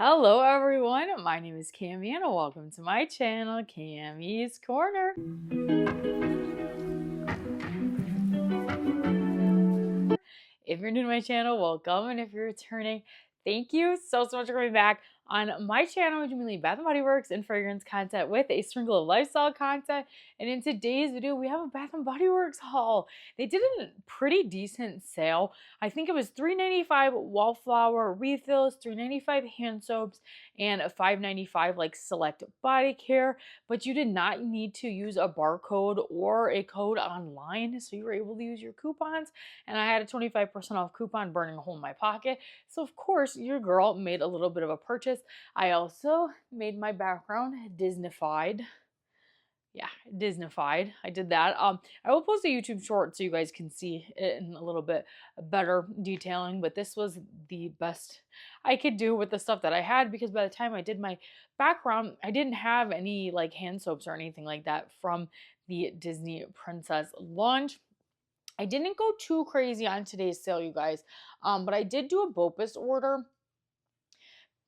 Hello everyone, my name is Cami and welcome to my channel, Cami's Corner. If you're new to my channel, welcome, and if you're returning, thank you so much for coming back. On my channel, we do mainly Bath & Body Works and fragrance content with a sprinkle of lifestyle content. And in today's video, we have a Bath & Body Works haul. They did a pretty decent sale. I think it was $3.95 wallflower refills, $3.95 hand soaps, and $5.95 like select body care. But you did not need to use a barcode or a code online, so you were able to use your coupons. And I had a 25% off coupon burning a hole in my pocket. So of course, your girl made a little bit of a purchase. I also made my background Disneyfied. Yeah, Disneyfied. I did that. I will post a YouTube short so you guys can see it in a little bit better detailing, but this was the best I could do with the stuff that I had, because by the time I did my background, I didn't have any like hand soaps or anything like that from the Disney Princess launch. I didn't go too crazy on today's sale, you guys, but I did do a BOPUS order.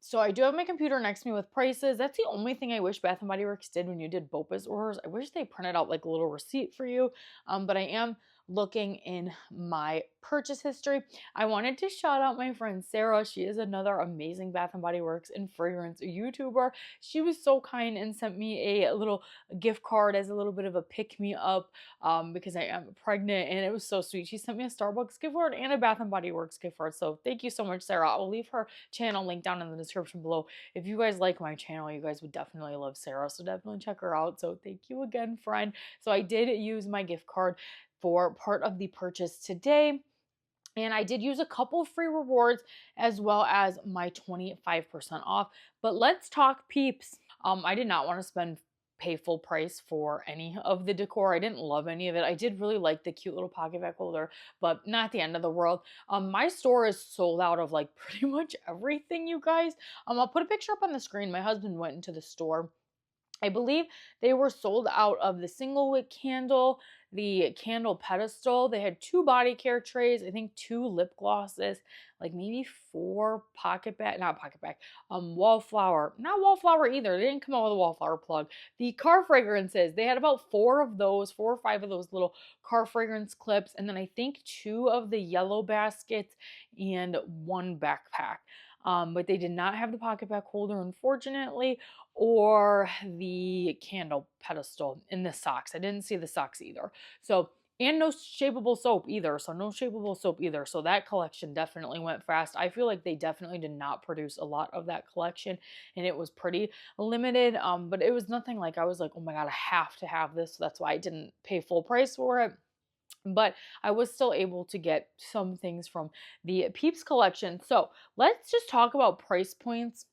So I do have my computer next to me with prices. That's the only thing I wish Bath & Body Works did when you did BOPUS orders. I wish they printed out like a little receipt for you, but I am looking in my purchase history. I wanted to shout out my friend Sarah. She is another amazing Bath & Body Works and fragrance YouTuber. She was so kind and sent me a little gift card as a little bit of a pick-me-up because I am pregnant, and it was so sweet. She sent me a Starbucks gift card and a Bath & Body Works gift card, so thank you so much, Sarah. I'll leave her channel link down in the description below. If you guys like my channel, you guys would definitely love Sarah, so definitely check her out. So thank you again, friend. So I did use my gift card for part of the purchase today. And I did use a couple of free rewards as well as my 25% off. But let's talk Peeps. I did not want to pay full price for any of the decor. I didn't love any of it. I did really like the cute little pocket back holder, but not the end of the world. My store is sold out of like pretty much everything, you guys. I'll put a picture up on the screen. My husband went into the store. I believe they were sold out of the single wick candle, the candle pedestal. They had 2 body care trays, I think 2 lip glosses, like maybe 4 wallflower. Not wallflower either. They didn't come out with a wallflower plug. The car fragrances, they had about 4 of those, 4 or 5 of those little car fragrance clips, and then I think 2 of the yellow baskets and 1 backpack. But they did not have the pocket back holder, unfortunately, or the candle pedestal in the socks. I didn't see the socks either. So, and no shapeable soap either. So that collection definitely went fast. I feel like they definitely did not produce a lot of that collection, and it was pretty limited. But it was nothing like I was like, oh my God, I have to have this. So that's why I didn't pay full price for it. But I was still able to get some things from the Peeps collection. So let's just talk about price points,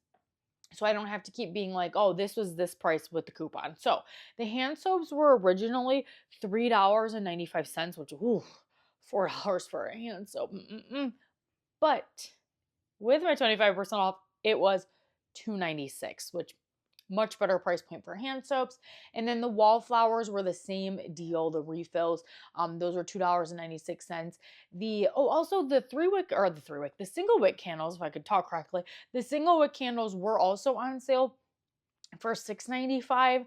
so I don't have to keep being like, oh, this was this price with the coupon. So the hand soaps were originally $3.95, which, ooh, $4 for a hand soap. But with my 25% off, it was $2.96, which much better price point for hand soaps. And then the wallflowers were the same deal, the refills. Those were $2.96. Also the the single wick candles, if I could talk correctly, the single wick candles were also on sale for $6.95.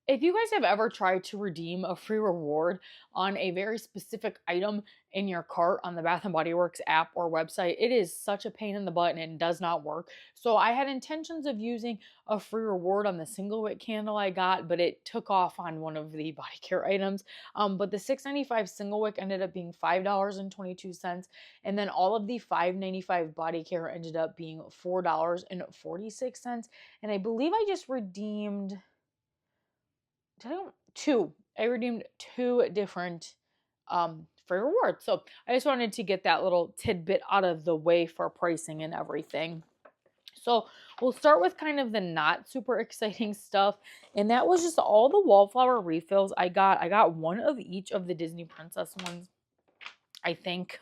If you guys have ever tried to redeem a free reward on a very specific item in your cart on the Bath & Body Works app or website, it is such a pain in the butt and it does not work. So I had intentions of using a free reward on the single wick candle I got, but it took off on one of the body care items. But the $6.95 single wick ended up being $5.22, and then all of the $5.95 body care ended up being $4.46. And I believe I just redeemed I redeemed 2 different free rewards. So I just wanted to get that little tidbit out of the way for pricing and everything. So we'll start with kind of the not super exciting stuff. And that was just all the wallflower refills I got. I got 1 of each of the Disney Princess ones, I think.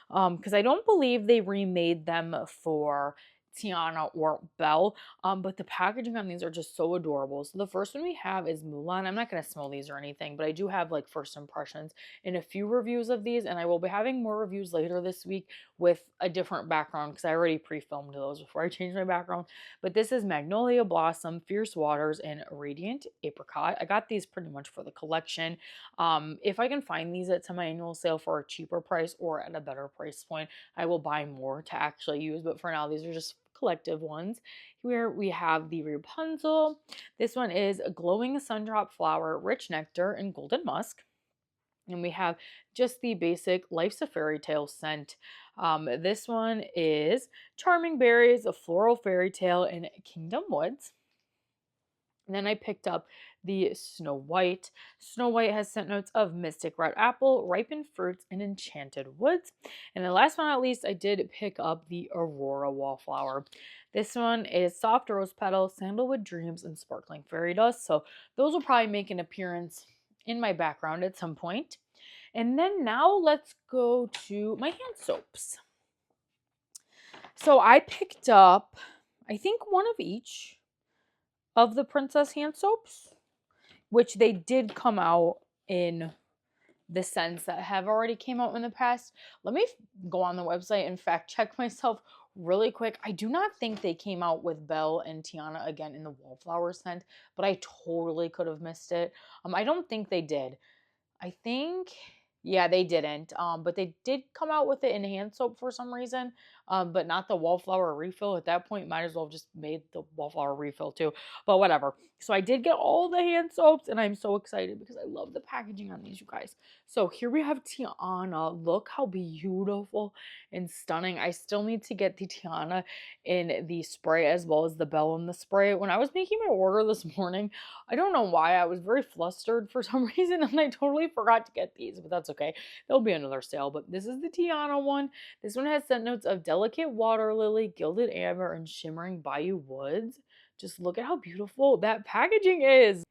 Because I don't believe they remade them for Tiana or Belle. But the packaging on these are just so adorable. So the first one we have is Mulan. I'm not going to smell these or anything, but I do have like first impressions and a few reviews of these, and I will be having more reviews later this week with a different background because I already pre-filmed those before I changed my background. But this is Magnolia Blossom, Fierce Waters, and Radiant Apricot. I got these pretty much for the collection. If I can find these at semi-annual sale for a cheaper price or at a better price point, I will buy more to actually use. But for now, these are just collective ones. Here we have the Rapunzel. This one is a glowing sundrop flower, rich nectar, and golden musk. And we have just the basic Life's a Fairy Tale scent. This one is Charming Berries, a floral fairy tale in Kingdom Woods. And then I picked up the Snow White. Snow White has scent notes of mystic red apple, ripened fruits, and enchanted woods. And then last but not least, I did pick up the Aurora Wallflower. This one is soft rose petals, sandalwood dreams, and sparkling fairy dust. So those will probably make an appearance in my background at some point. And then now let's go to my hand soaps. So I picked up, I think, one of each of the Princess hand soaps, which they did come out in the scents that have already came out in the past. Let me go on the website and fact check myself really quick. I do not think they came out with Belle and Tiana again in the Wallflower scent, but I totally could have missed it. I don't think they did. I think, yeah, they didn't. But they did come out with it in hand soap for some reason. But not the Wallflower refill. At that point, might as well have just made the Wallflower refill too. But whatever. So I did get all the hand soaps, and I'm so excited because I love the packaging on these, you guys. So here we have Tiana. Look how beautiful and stunning. I still need to get the Tiana in the spray as well as the Belle in the spray. When I was making my order this morning, I don't know why, I was very flustered for some reason, and I totally forgot to get these, but that's okay. There'll be another sale. But this is the Tiana one. This one has scent notes of delicate water lily, gilded amber, and shimmering bayou woods. Just look at how beautiful that packaging is.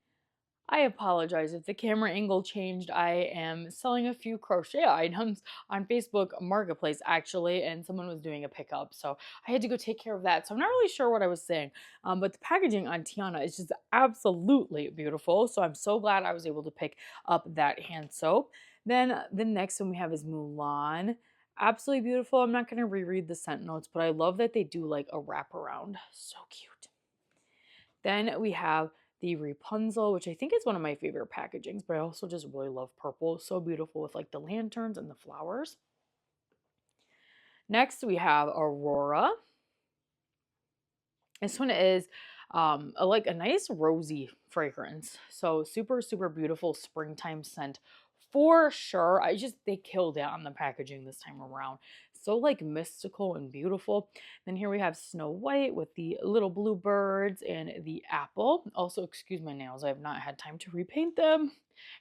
I apologize if the camera angle changed. I am selling a few crochet items on Facebook Marketplace, actually, and someone was doing a pickup, so I had to go take care of that. So I'm not really sure what I was saying, but the packaging on Tiana is just absolutely beautiful, so I'm so glad I was able to pick up that hand soap. Then the next one we have is Mulan. Absolutely beautiful. I'm not going to reread the scent notes, but I love that they do like a wraparound. So cute. Then we have the Rapunzel, which I think is one of my favorite packagings, but I also just really love purple. So beautiful with like the lanterns and the flowers. Next, we have Aurora. This one is like a nice rosy fragrance. So super, super beautiful springtime scent for sure. They killed it on the packaging this time around. So like mystical and beautiful. Then here we have Snow White with the little blue birds and the apple. Also, excuse my nails, I have not had time to repaint them.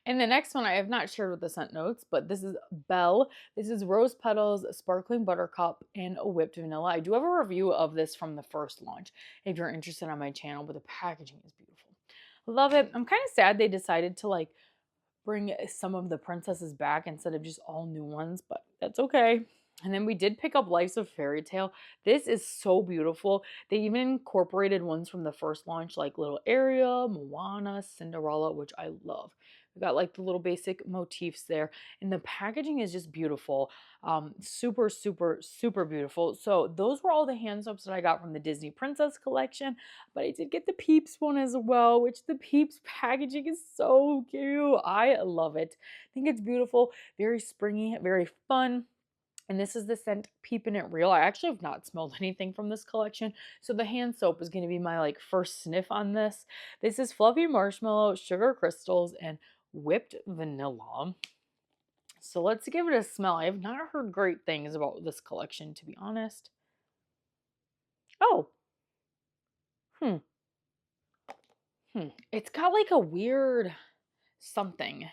And the next one I have not shared with the scent notes, but this is Belle. This is rose petals, sparkling buttercup, and a whipped vanilla. I do have a review of this from the first launch if you're interested on my channel, but the packaging is beautiful. Love it. I'm kind of sad they decided to like bring some of the princesses back instead of just all new ones, but that's okay. And then we did pick up Life's a Fairy Tale. This is so beautiful. They even incorporated ones from the first launch, like little Ariel, Moana, Cinderella, which I love. We got like the little basic motifs there, and the packaging is just beautiful. Super, super, super beautiful. So those were all the hand soaps that I got from the Disney Princess collection, but I did get the Peeps one as well, which the Peeps packaging is so cute. I love it. I think it's beautiful, very springy, very fun. And this is the scent Peepin' It Real. I actually have not smelled anything from this collection, so the hand soap is going to be my like first sniff on this. This is fluffy marshmallow, sugar crystals, and whipped vanilla. So let's give it a smell. I have not heard great things about this collection, to be honest. Oh. It's got like a weird something.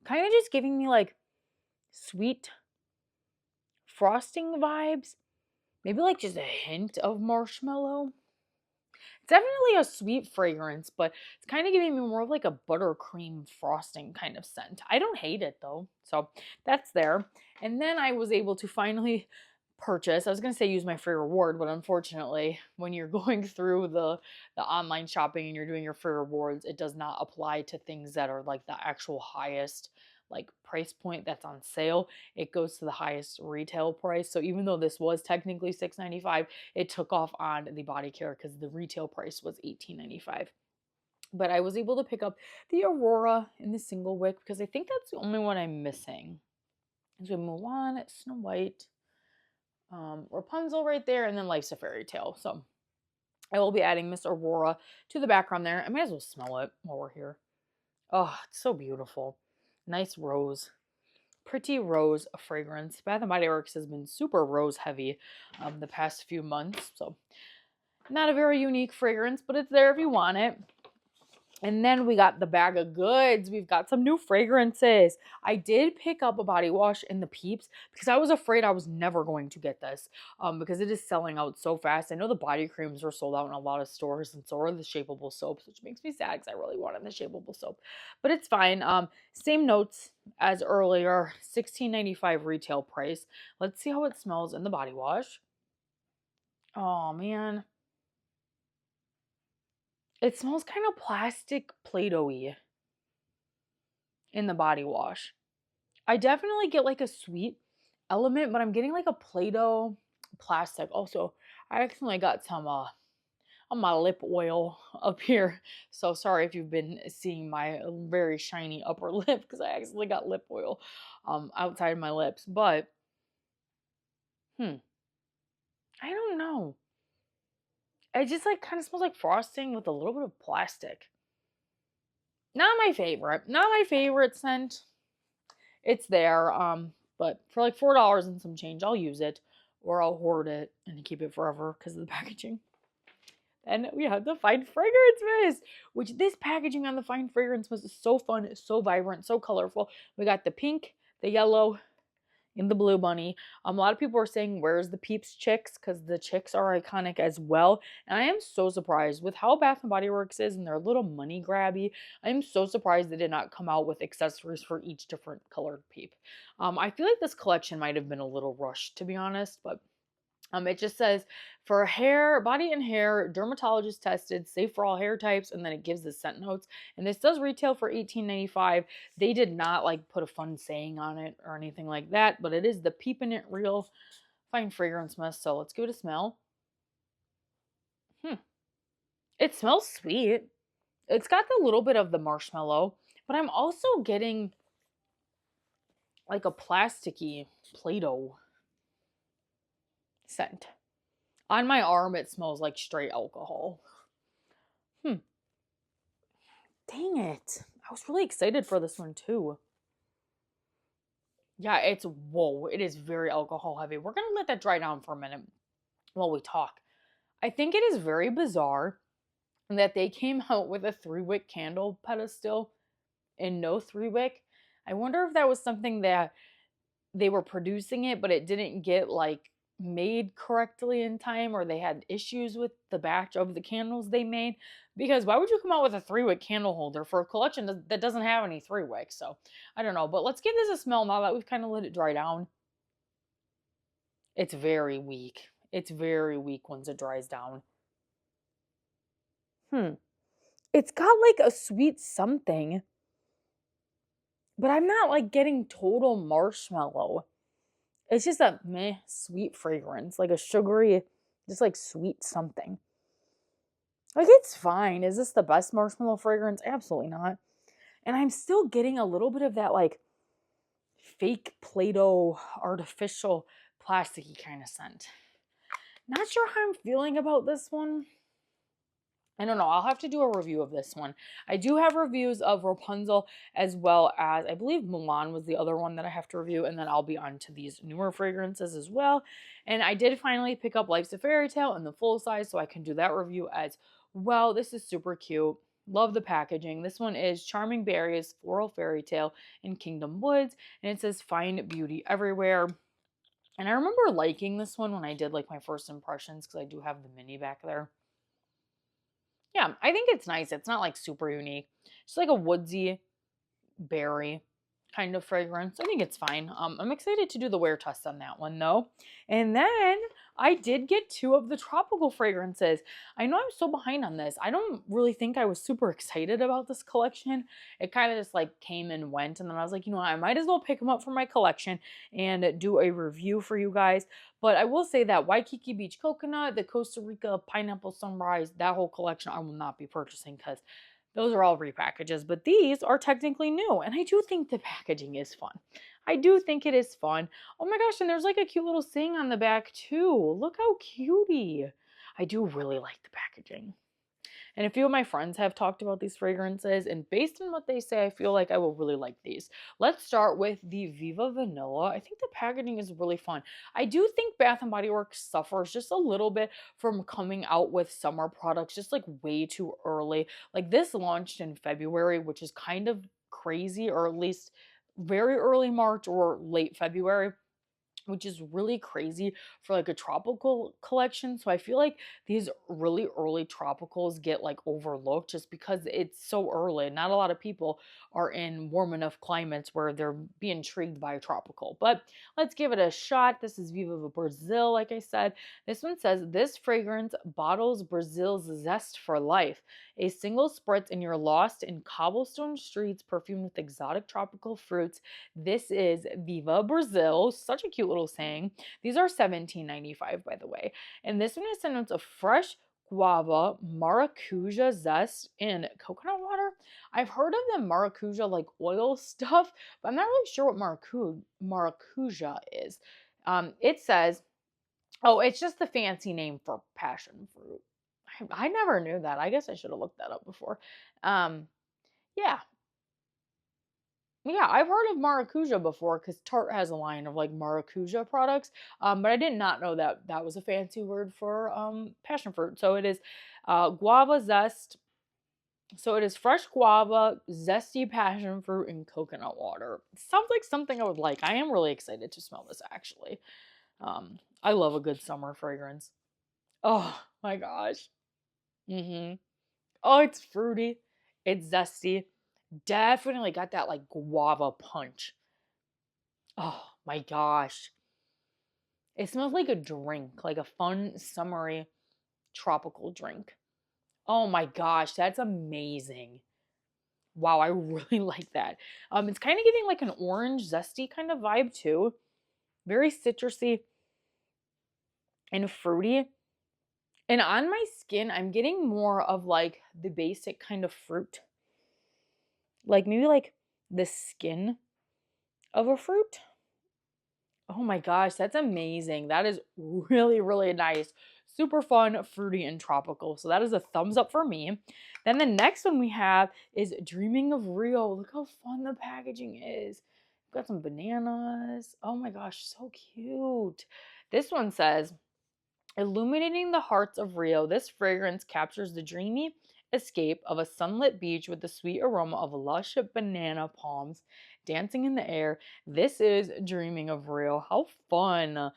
Kind of just giving me like sweet frosting vibes. Maybe like just a hint of marshmallow. It's definitely a sweet fragrance, but it's kind of giving me more of like a buttercream frosting kind of scent. I don't hate it though, so that's there. And then I was able to finally purchase. I was going to say use my free reward, but unfortunately, when you're going through the online shopping and you're doing your free rewards, it does not apply to things that are like the actual highest like price point that's on sale. It goes to the highest retail price. So even though this was technically $6.95, it took off on the body care because the retail price was $18.95. But I was able to pick up the Aurora in the single wick because I think that's the only one I'm missing. So we move on, Snow White, Rapunzel right there, and then Life's a Fairy Tale. So I will be adding Miss Aurora to the background there. I might as well smell it while we're here. Oh, it's so beautiful. Nice rose. Pretty rose fragrance. Bath & Body Works has been super rose heavy the past few months. So not a very unique fragrance, but it's there if you want it. And then we got the bag of goods. We've got some new fragrances. I did pick up a body wash in the Peeps because I was afraid I was never going to get this because it is selling out so fast. I know the body creams are sold out in a lot of stores, and so are the shapeable soaps, which makes me sad because I really wanted the shapeable soap. But it's fine. Same notes as earlier, $16.95 retail price. Let's see how it smells in the body wash. Oh, man. It smells kind of plastic Play-Doh-y in the body wash. I definitely get like a sweet element, but I'm getting like a Play-Doh plastic. Also, I accidentally got some on my lip oil up here. So sorry if you've been seeing my very shiny upper lip because I accidentally got lip oil outside of my lips. But, I don't know. It just like kind of smells like frosting with a little bit of plastic. Not my favorite. Not my favorite scent. It's there. But for like $4 and some change, I'll use it. Or I'll hoard it and keep it forever because of the packaging. And we have the Fine Fragrance Mist, which this packaging on the Fine Fragrance Mist is so fun, so vibrant, so colorful. We got the pink, the yellow, and the blue bunny. A lot of people are saying, where's the Peeps chicks? Because the chicks are iconic as well. And I am so surprised with how Bath & Body Works is and they're a little money grabby. I am so surprised they did not come out with accessories for each different colored Peep. I feel like this collection might have been a little rushed, to be honest, but it just says for hair, body and hair, dermatologist tested, safe for all hair types, and then it gives the scent notes. And this does retail for $18.95. They did not like put a fun saying on it or anything like that, but it is the Peepin' It Real Fine Fragrance Mist. So let's give it a smell. It smells sweet. It's got a little bit of the marshmallow, but I'm also getting like a plasticky Play-Doh scent. On my arm, it smells like straight alcohol. Dang it. I was really excited for this one too. Yeah, whoa, it is very alcohol heavy. We're going to let that dry down for a minute while we talk. I think it is very bizarre that they came out with a 3-wick candle pedestal and no 3-wick. I wonder if that was something that they were producing it, but it didn't get like made correctly in time, or they had issues with the batch of the candles they made. Because why would you come out with a 3-wick candle holder for a collection that doesn't have any 3-wicks? So I don't know, but let's give this a smell now that we've kind of let it dry down. It's very weak. It's very weak once it dries down. It's got like a sweet something, but I'm not like getting total marshmallow. It's just a meh sweet fragrance, like a sugary, just like sweet something. Like, it's fine. Is this the best marshmallow fragrance? Absolutely not. And I'm still getting a little bit of that like fake Play-Doh, artificial, plasticky kind of scent. Not sure how I'm feeling about this one. I don't know. I'll have to do a review of this one. I do have reviews of Rapunzel as well as, I believe Mulan was the other one that I have to review, and then I'll be on to these newer fragrances as well. And I did finally pick up Life's a Fairy Tale in the full size, so I can do that review as well. This is super cute. Love the packaging. This one is Charming Berries, Floral Fairy Tale in Kingdom Woods, and it says Find Beauty Everywhere. And I remember liking this one when I did like my first impressions because I do have the mini back there. Yeah, I think it's nice. It's not like super unique. It's like a woodsy berry. kind of fragrance. I think it's fine. I'm excited to do the wear test on that one though. And then I did get 2 of the tropical fragrances. I know I'm so behind on this. I don't really think I was super excited about this collection. It kind of just like came and went. And then I was like, you know what? I might as well pick them up for my collection and do a review for you guys. But I will say that Waikiki Beach Coconut, the Costa Rica Pineapple Sunrise, that whole collection I will not be purchasing because those are all repackages, but these are technically new. And I do think the packaging is fun. I do think it is fun. Oh my gosh, and there's like a cute little saying on the back too. Look how cutie. I do really like the packaging. And a few of my friends have talked about these fragrances, and based on what they say, I feel like I will really like these. Let's start with the Viva Vanilla. I think the packaging is really fun. I do think Bath & Body Works suffers just a little bit from coming out with summer products just like way too early. Like this launched in February, which is kind of crazy, or at least very early March or late February, which is really crazy for like a tropical collection. So I feel like these really early tropicals get like overlooked just because it's so early. Not a lot of people are in warm enough climates where they're be intrigued by a tropical. But let's give it a shot. This is Viva Brazil, like I said. This one says, this fragrance bottles Brazil's zest for life. A single spritz and you're lost in cobblestone streets perfumed with exotic tropical fruits. This is Viva Brazil. Such a cute little saying. These are $17.95, by the way. And this one has notes of fresh guava, maracuja zest, and coconut water. I've heard of the maracuja like oil stuff, but I'm not really sure what maracuja is. It says, oh, it's just the fancy name for passion fruit. I never knew that. I guess I should have looked that up before. Yeah, yeah, I've heard of maracuja before because Tarte has a line of like maracuja products, but I did not know that that was a fancy word for passion fruit. So it is guava zest. So it is fresh guava, zesty passion fruit, and coconut water. Sounds like something I would like. I am really excited to smell this actually. I love a good summer fragrance. Oh my gosh. Oh, it's fruity. It's zesty. Definitely got that like guava punch. Oh my gosh. It smells like a drink, like a fun, summery, tropical drink. Oh my gosh, that's amazing. Wow, I really like that. It's kind of giving like an orange, zesty kind of vibe too. Very citrusy and fruity. And on my skin, I'm getting more of like the basic kind of fruit. Like maybe like the skin of a fruit. Oh my gosh, that's amazing. That is really, really nice. Super fun, fruity, and tropical. So that is a thumbs up for me. Then the next one we have is Dreaming of Rio. Look how fun the packaging is. We've got some bananas. Oh my gosh, so cute. This one says, illuminating the hearts of Rio, this fragrance captures the dreamy escape of a sunlit beach with the sweet aroma of lush banana palms dancing in the air. This is Dreaming of Rio. How fun!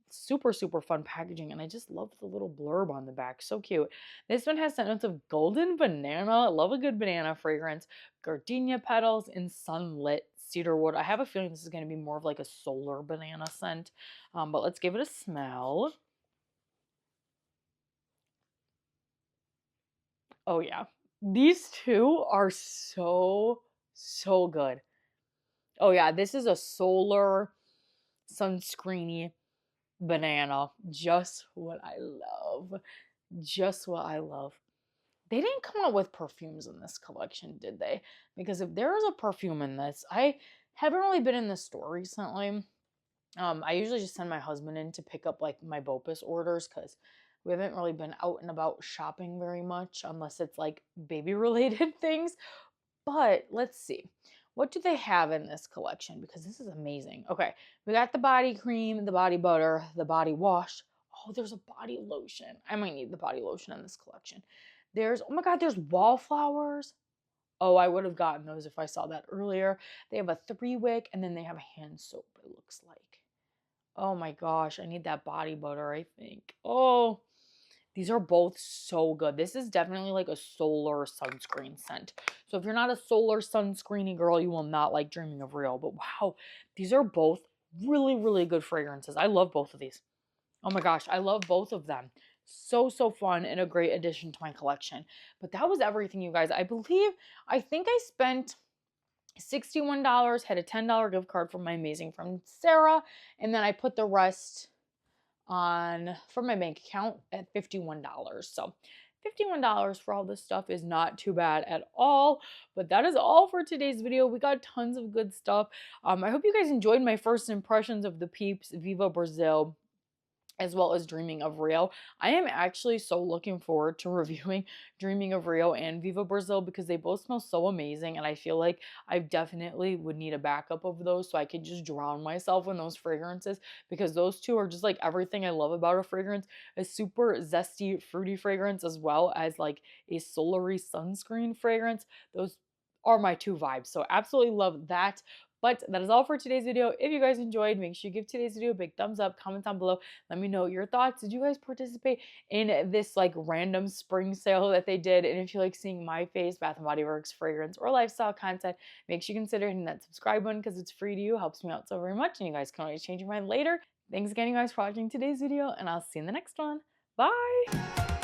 Super, super fun packaging, and I just love the little blurb on the back. So cute. This one has notes of golden banana. I love a good banana fragrance. Gardenia petals and sunlit cedarwood. I have a feeling this is going to be more of like a solar banana scent, but let's give it a smell. Oh yeah. These two are so, so good. Oh yeah, this is a solar sunscreeny banana. Just what I love. Just what I love. They didn't come out with perfumes in this collection, did they? Because if there is a perfume in this, I haven't really been in the store recently. I usually just send my husband in to pick up like my BOPUS orders because we haven't really been out and about shopping very much unless it's like baby related things. But let's see. What do they have in this collection? Because this is amazing. Okay, we got the body cream, the body butter, the body wash. Oh, there's a body lotion. I might need the body lotion in this collection. There's, oh my God, there's wallflowers. Oh, I would have gotten those if I saw that earlier. They have a 3-wick and then they have a hand soap, it looks like. Oh my gosh, I need that body butter, I think. Oh, These are both so good. This is definitely like a solar sunscreen scent. So if you're not a solar sunscreeny girl, you will not like Dreaming of Rio. But wow, these are both really, really good fragrances. I love both of these. Oh my gosh, I love both of them. So, so fun and a great addition to my collection. But that was everything, you guys. I think I spent $61, had a $10 gift card from my amazing friend Sarah, and then I put the rest on from my bank account at $51. So $51 for all this stuff is not too bad at all. But that is all for today's video. We got tons of good stuff. I hope you guys enjoyed my first impressions of the Peeps Viva Brazil as well as Dreaming of Rio. I am actually so looking forward to reviewing Dreaming of Rio and Viva Brazil because they both smell so amazing, and I feel like I definitely would need a backup of those so I could just drown myself in those fragrances, because those two are just like everything I love about a fragrance. A super zesty, fruity fragrance as well as like a solary sunscreen fragrance. Those are my two vibes. So absolutely love that. But that is all for today's video. If you guys enjoyed, make sure you give today's video a big thumbs up, comment down below. Let me know your thoughts. Did you guys participate in this like random spring sale that they did? And if you like seeing my face, Bath & Body Works fragrance or lifestyle content, make sure you consider hitting that subscribe button because it's free to you. Helps me out so very much. And you guys can always change your mind later. Thanks again, you guys, for watching today's video, and I'll see you in the next one. Bye!